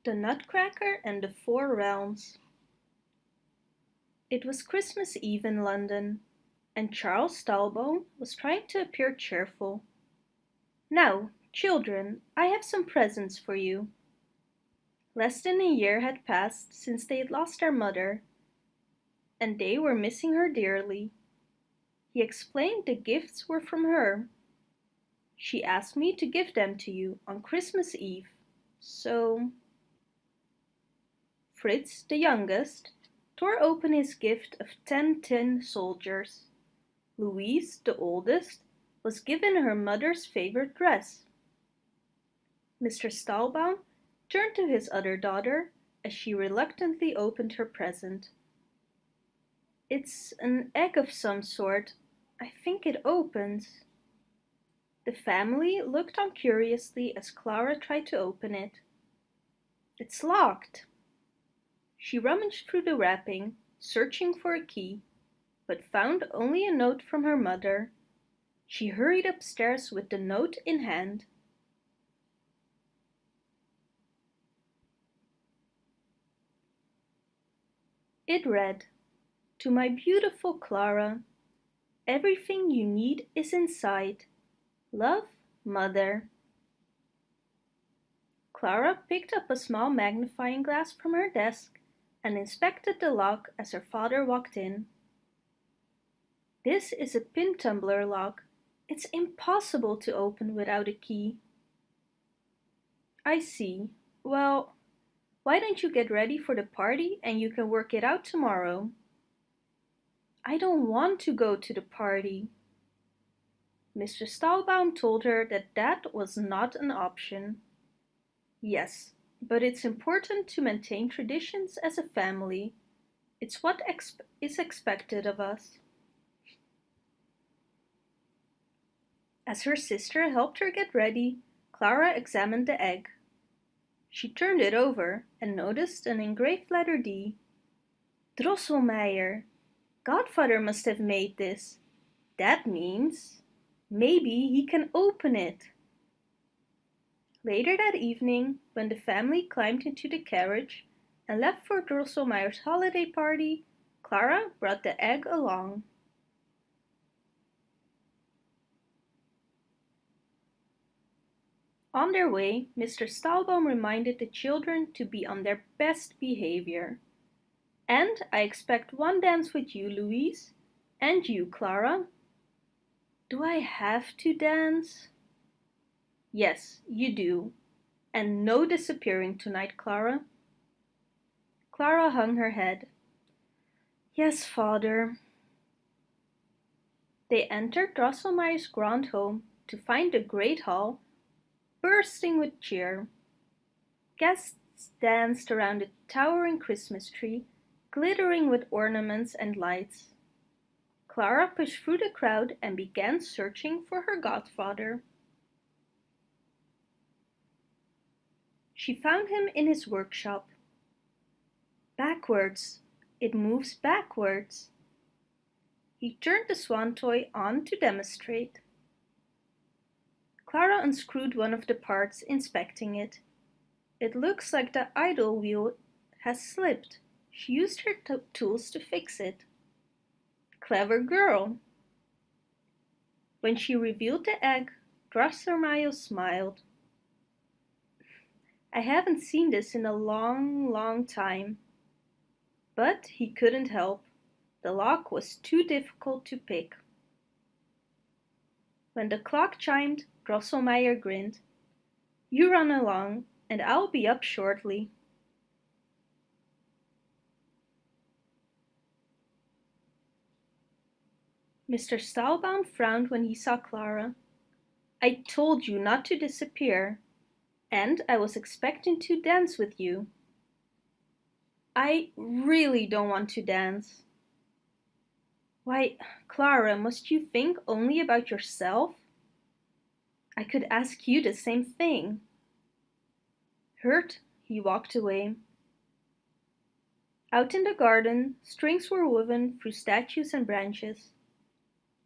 The Nutcracker and the Four Realms. It was Christmas Eve in London, and Charles Talbot was trying to appear cheerful. "Now, children, I have some presents for you." Less than a year had passed since they had lost their mother, and they were missing her dearly. He explained the gifts were from her. "She asked me to give them to you on Christmas Eve, so—" Fritz, the youngest, tore open his gift of 10 tin soldiers. Louise, the oldest, was given her mother's favorite dress. Mr. Stahlbaum turned to his other daughter as she reluctantly opened her present. "It's an egg of some sort. I think it opens." The family looked on curiously as Clara tried to open it. "It's locked." She rummaged through the wrapping, searching for a key, but found only a note from her mother. She hurried upstairs with the note in hand. It read, "To my beautiful Clara, everything you need is inside. Love, Mother." Clara picked up a small magnifying glass from her desk and inspected the lock as her father walked in. "This is a pin tumbler lock. It's impossible to open without a key." "I see. Well, why don't you get ready for the party and you can work it out tomorrow?" "I don't want to go to the party." Mr. Stahlbaum told her that that was not an option. "Yes, but it's important to maintain traditions as a family. It's what is expected of us." As her sister helped her get ready, Clara examined the egg. She turned it over and noticed an engraved letter D. "Drosselmeyer. Godfather must have made this. That means maybe he can open it." Later that evening, when the family climbed into the carriage and left for Drosselmeyer's holiday party, Clara brought the egg along. On their way, Mr. Stahlbaum reminded the children to be on their best behavior. "And I expect one dance with you, Louise, and you, Clara." "Do I have to dance?" "Yes, you do. And no disappearing tonight, Clara." Clara hung her head. "Yes, father." They entered Drosselmeyer's grand home to find the great hall bursting with cheer. Guests danced around the towering Christmas tree, glittering with ornaments and lights. Clara pushed through the crowd and began searching for her godfather. She found him in his workshop. "Backwards. It moves backwards." He turned the swan toy on to demonstrate. Clara unscrewed one of the parts, inspecting it. "It looks like the idle wheel has slipped." She used her tools to fix it. Clever girl. When she revealed the egg, Drosselmeyer smiled. "I haven't seen this in a long, long time." But he couldn't help. The lock was too difficult to pick. When the clock chimed, Drosselmeyer grinned. "You run along, and I'll be up shortly." Mr. Stahlbaum frowned when he saw Clara. "I told you not to disappear, and I was expecting to dance with you." "I really don't want to dance." "Why, Clara, must you think only about yourself? I could ask you the same thing." Hurt, he walked away. Out in the garden, strings were woven through statues and branches.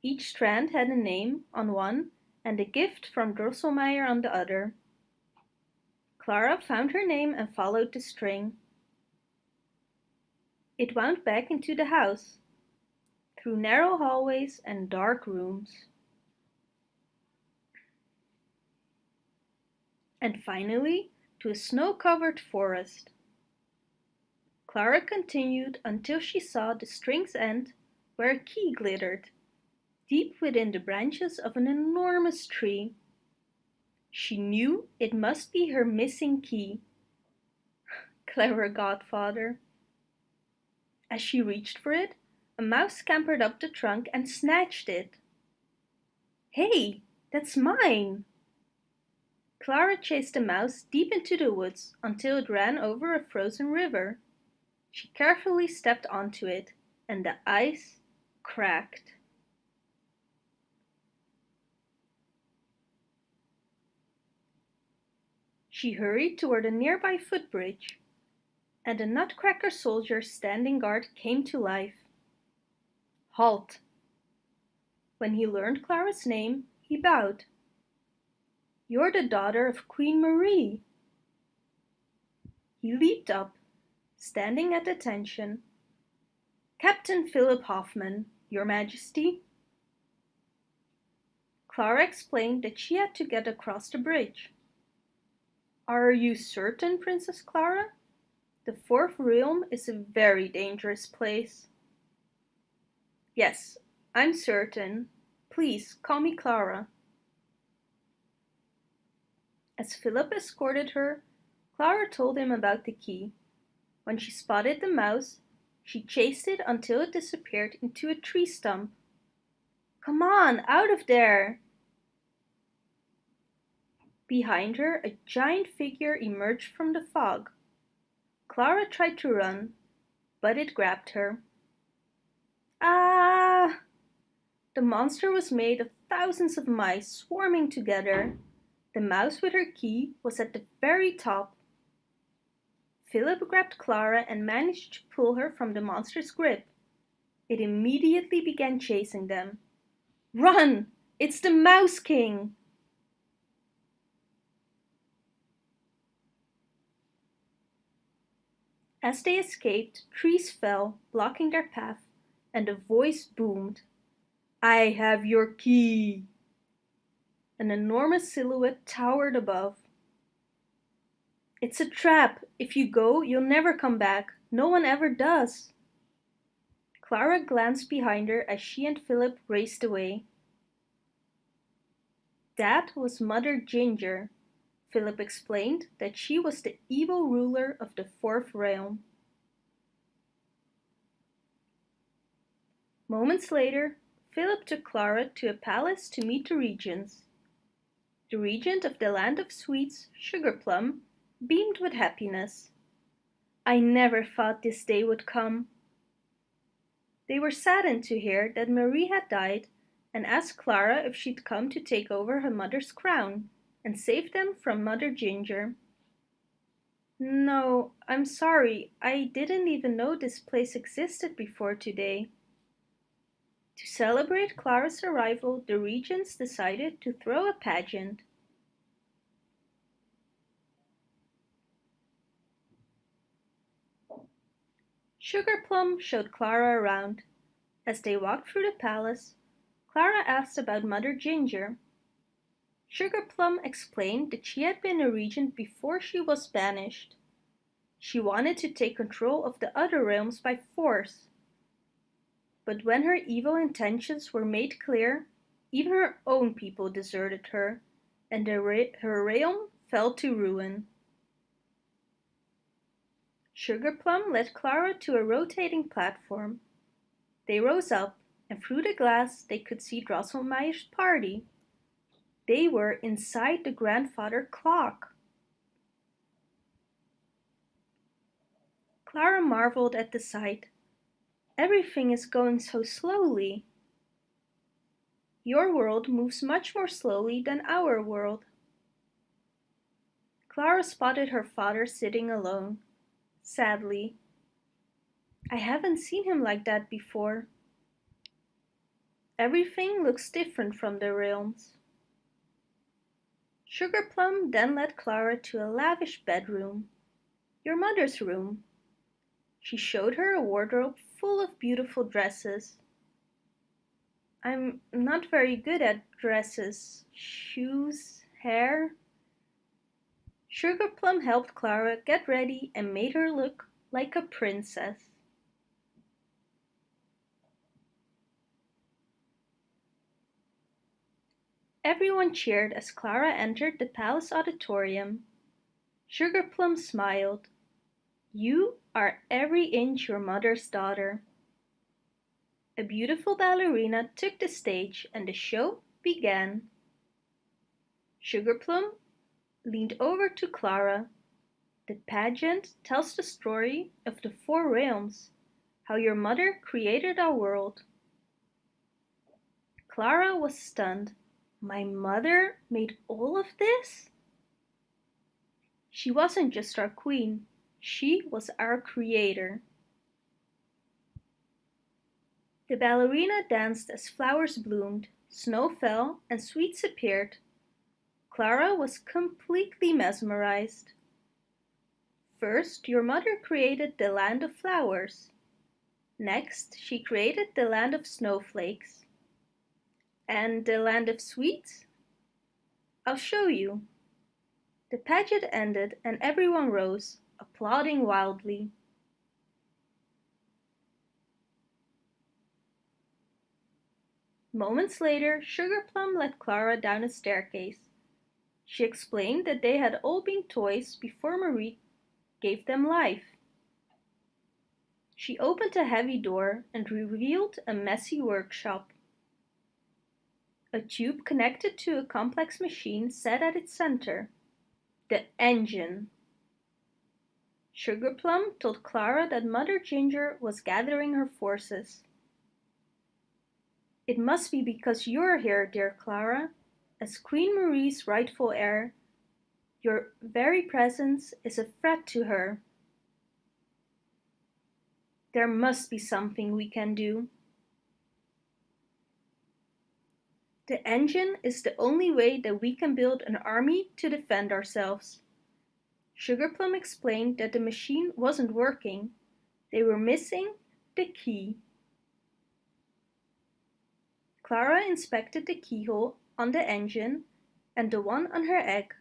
Each strand had a name on one and a gift from Drosselmeyer on the other. Clara found her name and followed the string. It wound back into the house, through narrow hallways and dark rooms. And finally, to a snow-covered forest. Clara continued until she saw the string's end where a key glittered, deep within the branches of an enormous tree. She knew it must be her missing key. Clever godfather. As she reached for it, a mouse scampered up the trunk and snatched it. Hey, that's mine! Clara chased the mouse deep into the woods until it ran over a frozen river. She carefully stepped onto it, and the ice cracked. She hurried toward a nearby footbridge, and a Nutcracker soldier standing guard came to life. Halt! When he learned Clara's name, he bowed. You're the daughter of Queen Marie. He leaped up, standing at attention. Captain Philip Hoffman, Your Majesty. Clara explained that she had to get across the bridge. Are you certain, Princess Clara? The Fourth Realm is a very dangerous place. Yes, I'm certain. Please call me Clara. As Philip escorted her, Clara told him about the key. When she spotted the mouse, she chased it until it disappeared into a tree stump. Come on, out of there! Behind her, a giant figure emerged from the fog. Clara tried to run, but it grabbed her. Ah! The monster was made of thousands of mice swarming together. The mouse with her key was at the very top. Philip grabbed Clara and managed to pull her from the monster's grip. It immediately began chasing them. Run! It's the Mouse King! As they escaped, trees fell, blocking their path, and a voice boomed. I have your key! An enormous silhouette towered above. It's a trap. If you go, you'll never come back. No one ever does. Clara glanced behind her as she and Philip raced away. That was Mother Ginger. Philip explained that she was the evil ruler of the Fourth Realm. Moments later, Philip took Clara to a palace to meet the regents. The regent of the land of sweets, Sugarplum, beamed with happiness. I never thought this day would come. They were saddened to hear that Marie had died and asked Clara if she'd come to take over her mother's crown and save them from Mother Ginger. No, I'm sorry, I didn't even know this place existed before today. To celebrate Clara's arrival, the regents decided to throw a pageant. Sugarplum showed Clara around. As they walked through the palace, Clara asked about Mother Ginger. Sugarplum explained that she had been a regent before she was banished. She wanted to take control of the other realms by force. But when her evil intentions were made clear, even her own people deserted her, and her realm fell to ruin. Sugarplum led Clara to a rotating platform. They rose up, and through the glass they could see Drosselmeyer's party. They were inside the grandfather clock. Clara marveled at the sight. Everything is going so slowly. Your world moves much more slowly than our world. Clara spotted her father sitting alone, sadly. I haven't seen him like that before. Everything looks different from the realms. Sugarplum then led Clara to a lavish bedroom, your mother's room. She showed her a wardrobe full of beautiful dresses. I'm not very good at dresses, shoes, hair. Sugarplum helped Clara get ready and made her look like a princess. Everyone cheered as Clara entered the palace auditorium. Sugarplum smiled. You are every inch your mother's daughter. A beautiful ballerina took the stage and the show began. Sugarplum leaned over to Clara. The pageant tells the story of the four realms, how your mother created our world. Clara was stunned. My mother made all of this? She wasn't just our queen, she was our creator. The ballerina danced as flowers bloomed, snow fell, and sweets appeared. Clara was completely mesmerized. First, your mother created the land of flowers. Next, she created the land of snowflakes. And the land of sweets? I'll show you. The pageant ended and everyone rose, applauding wildly. Moments later, Sugarplum led Clara down a staircase. She explained that they had all been toys before Marie gave them life. She opened a heavy door and revealed a messy workshop. A tube connected to a complex machine sat at its center. The engine. Sugarplum told Clara that Mother Ginger was gathering her forces. It must be because you're here, dear Clara. As Queen Marie's rightful heir, your very presence is a threat to her. There must be something we can do. The engine is the only way that we can build an army to defend ourselves. Sugarplum explained that the machine wasn't working. They were missing the key. Clara inspected the keyhole on the engine and the one on her egg.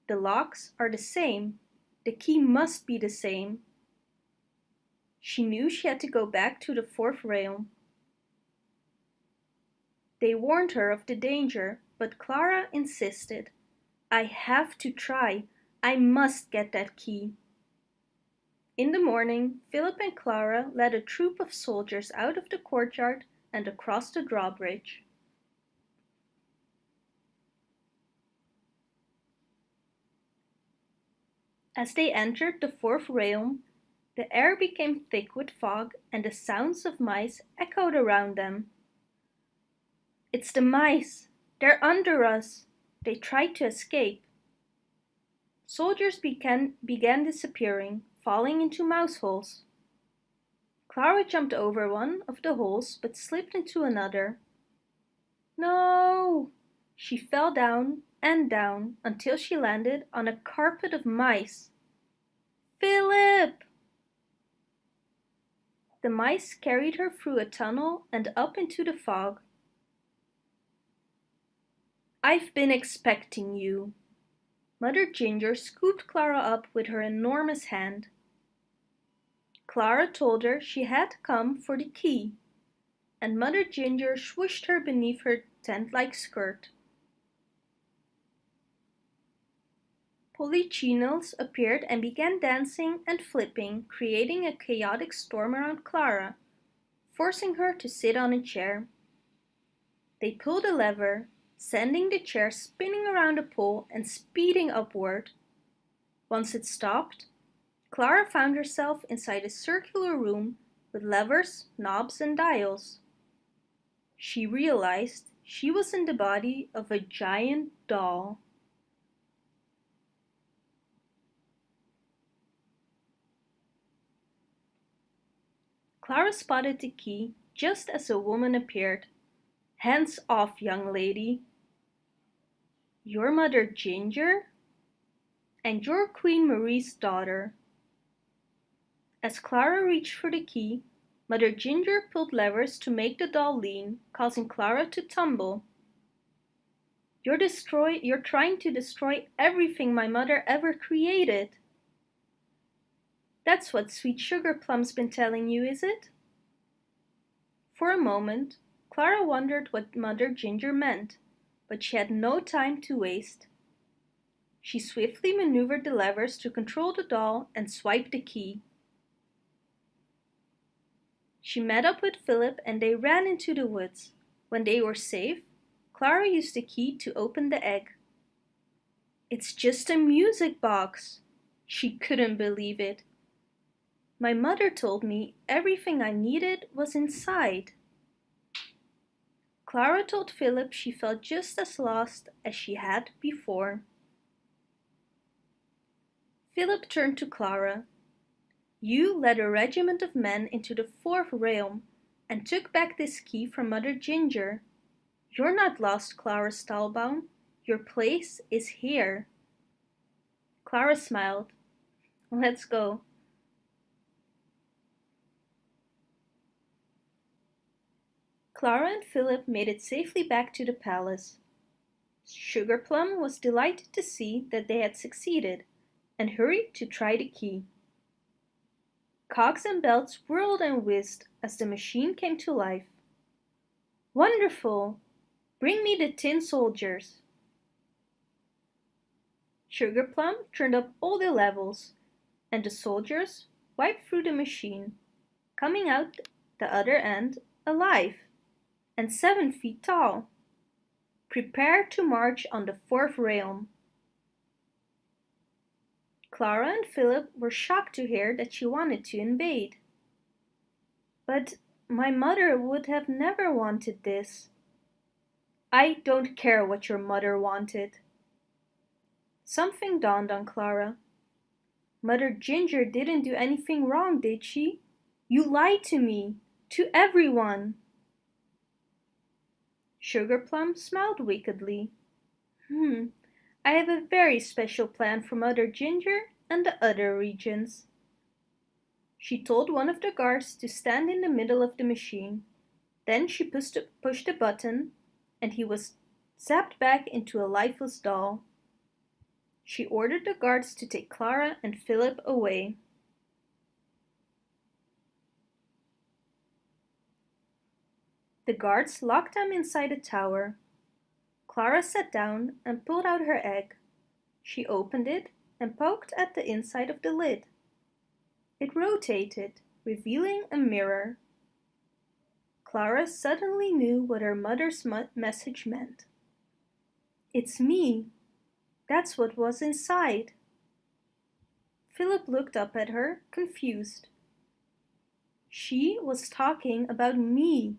The locks are the same. The key must be the same. She knew she had to go back to the fourth realm. They warned her of the danger, but Clara insisted. I have to try. I must get that key. In the morning, Philip and Clara led a troop of soldiers out of the courtyard and across the drawbridge. As they entered the fourth realm, the air became thick with fog and the sounds of mice echoed around them. It's the mice! They're under us! They tried to escape. Soldiers began disappearing, falling into mouse holes. Clara jumped over one of the holes but slipped into another. No! She fell down and down until she landed on a carpet of mice. Philip! The mice carried her through a tunnel and up into the fog. I've been expecting you. Mother Ginger scooped Clara up with her enormous hand. Clara told her she had come for the key, and Mother Ginger swooshed her beneath her tent-like skirt. Polychinelles appeared and began dancing and flipping, creating a chaotic storm around Clara, forcing her to sit on a chair. They pulled a lever, sending the chair spinning around a pole and speeding upward. Once it stopped, Clara found herself inside a circular room with levers, knobs, and dials. She realized she was in the body of a giant doll. Clara spotted the key just as a woman appeared. Hands off, young lady. Your mother Ginger? And you're Queen Marie's daughter. As Clara reached for the key, Mother Ginger pulled levers to make the doll lean, causing Clara to tumble. You're trying to destroy everything my mother ever created. That's what Sweet Sugar Plum's been telling you, is it? For a moment, Clara wondered what Mother Ginger meant, but she had no time to waste. She swiftly maneuvered the levers to control the doll and swiped the key. She met up with Philip and they ran into the woods. When they were safe, Clara used the key to open the egg. It's just a music box. She couldn't believe it. My mother told me everything I needed was inside. Clara told Philip she felt just as lost as she had before. Philip turned to Clara. You led a regiment of men into the fourth realm and took back this key from Mother Ginger. You're not lost, Clara Stahlbaum. Your place is here. Clara smiled. Let's go. Clara and Philip made it safely back to the palace. Sugarplum was delighted to see that they had succeeded and hurried to try the key. Cogs and bells whirled and whizzed as the machine came to life. Wonderful! Bring me the tin soldiers. Sugarplum turned up all the levels, and the soldiers wiped through the machine, coming out the other end alive and 7 feet tall. Prepare to march on the fourth realm. Clara and Philip were shocked to hear that she wanted to invade. But my mother would have never wanted this. I don't care what your mother wanted. Something dawned on Clara. Mother Ginger didn't do anything wrong, did she? You lied to me, to everyone. Sugarplum smiled wickedly. I have a very special plan for Mother Ginger and the other regions. She told one of the guards to stand in the middle of the machine. Then she pushed a button, and he was zapped back into a lifeless doll. She ordered the guards to take Clara and Philip away. The guards locked them inside a tower. Clara sat down and pulled out her egg. She opened it and poked at the inside of the lid. It rotated, revealing a mirror. Clara suddenly knew what her mother's message meant. It's me. That's what was inside. Philip looked up at her, confused. She was talking about me.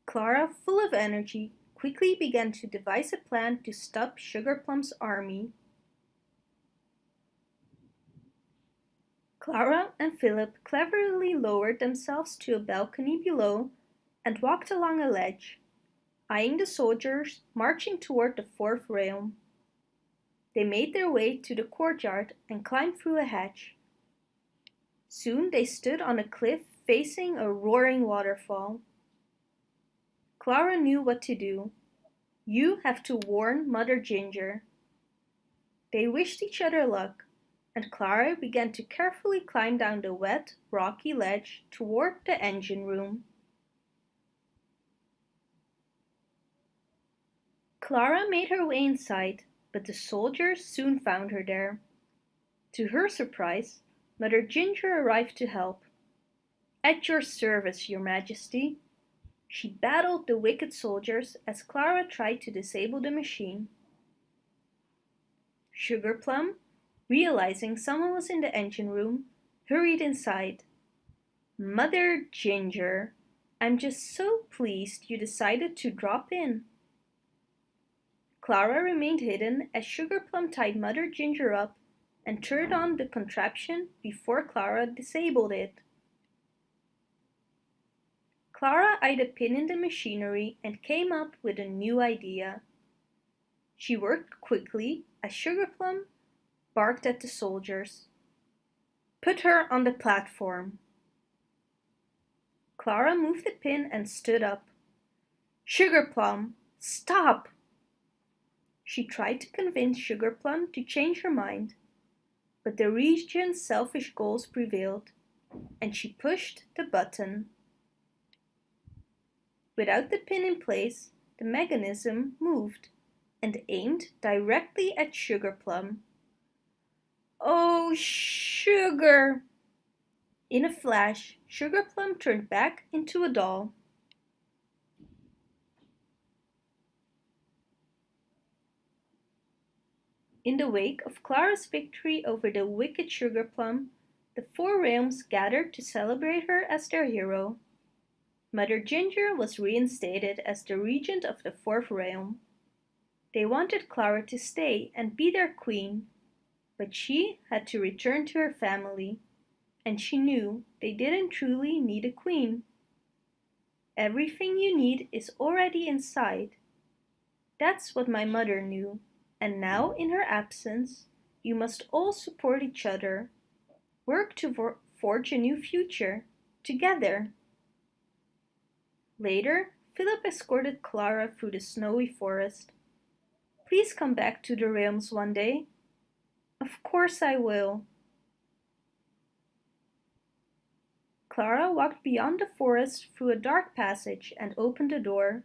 Clara, full of energy, quickly began to devise a plan to stop Sugarplum's army. Clara and Philip cleverly lowered themselves to a balcony below and walked along a ledge, eyeing the soldiers marching toward the fourth realm. They made their way to the courtyard and climbed through a hatch. Soon they stood on a cliff facing a roaring waterfall. Clara knew what to do. You have to warn Mother Ginger. They wished each other luck, and Clara began to carefully climb down the wet, rocky ledge toward the engine room. Clara made her way inside, but the soldiers soon found her there. To her surprise, Mother Ginger arrived to help. At your service, Your Majesty. She battled the wicked soldiers as Clara tried to disable the machine. Sugarplum, realizing someone was in the engine room, hurried inside. Mother Ginger, I'm just so pleased you decided to drop in. Clara remained hidden as Sugarplum tied Mother Ginger up and turned on the contraption before Clara disabled it. Clara eyed a pin in the machinery and came up with a new idea. She worked quickly as Sugarplum barked at the soldiers. "Put her on the platform." Clara moved the pin and stood up. "Sugarplum, stop!" She tried to convince Sugarplum to change her mind, but the regent's selfish goals prevailed, and she pushed the button. Without the pin in place, the mechanism moved and aimed directly at Sugarplum. "Oh, Sugar!" In a flash, Sugarplum turned back into a doll. In the wake of Clara's victory over the wicked Sugarplum, the four realms gathered to celebrate her as their hero. Mother Ginger was reinstated as the regent of the fourth realm. They wanted Clara to stay and be their queen, but she had to return to her family, and she knew they didn't truly need a queen. Everything you need is already inside. That's what my mother knew, and now in her absence, you must all support each other, work to forge a new future, together. Later, Philip escorted Clara through the snowy forest. "Please come back to the realms one day." "Of course I will." Clara walked beyond the forest through a dark passage and opened the door.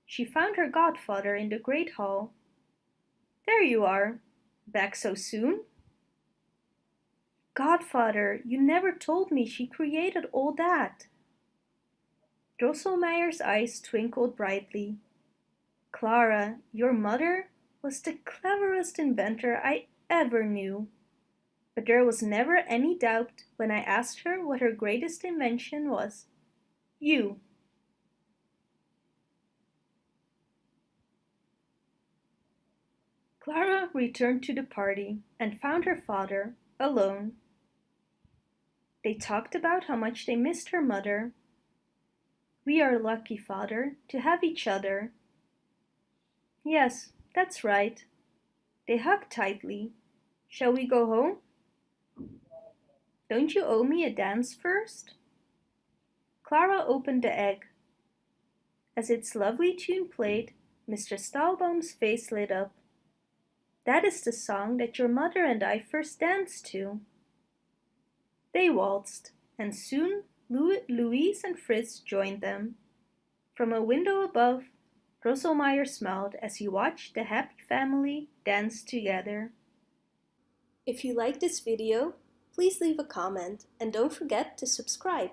She found her godfather in the great hall. "There you are. Back so soon?" "Godfather, you never told me she created all that." Drosselmeyer's eyes twinkled brightly. "Clara, your mother was the cleverest inventor I ever knew. But there was never any doubt when I asked her what her greatest invention was. You." Clara returned to the party and found her father alone. They talked about how much they missed her mother. "We are lucky, father, to have each other." "Yes, that's right." They hugged tightly. "Shall we go home?" "Don't you owe me a dance first?" Clara opened the egg. As its lovely tune played, Mr. Stahlbaum's face lit up. "That is the song that your mother and I first danced to." They waltzed, and soon Louise and Fritz joined them. From a window above, Drosselmeyer smiled as he watched the happy family dance together. If you like this video, please leave a comment and don't forget to subscribe.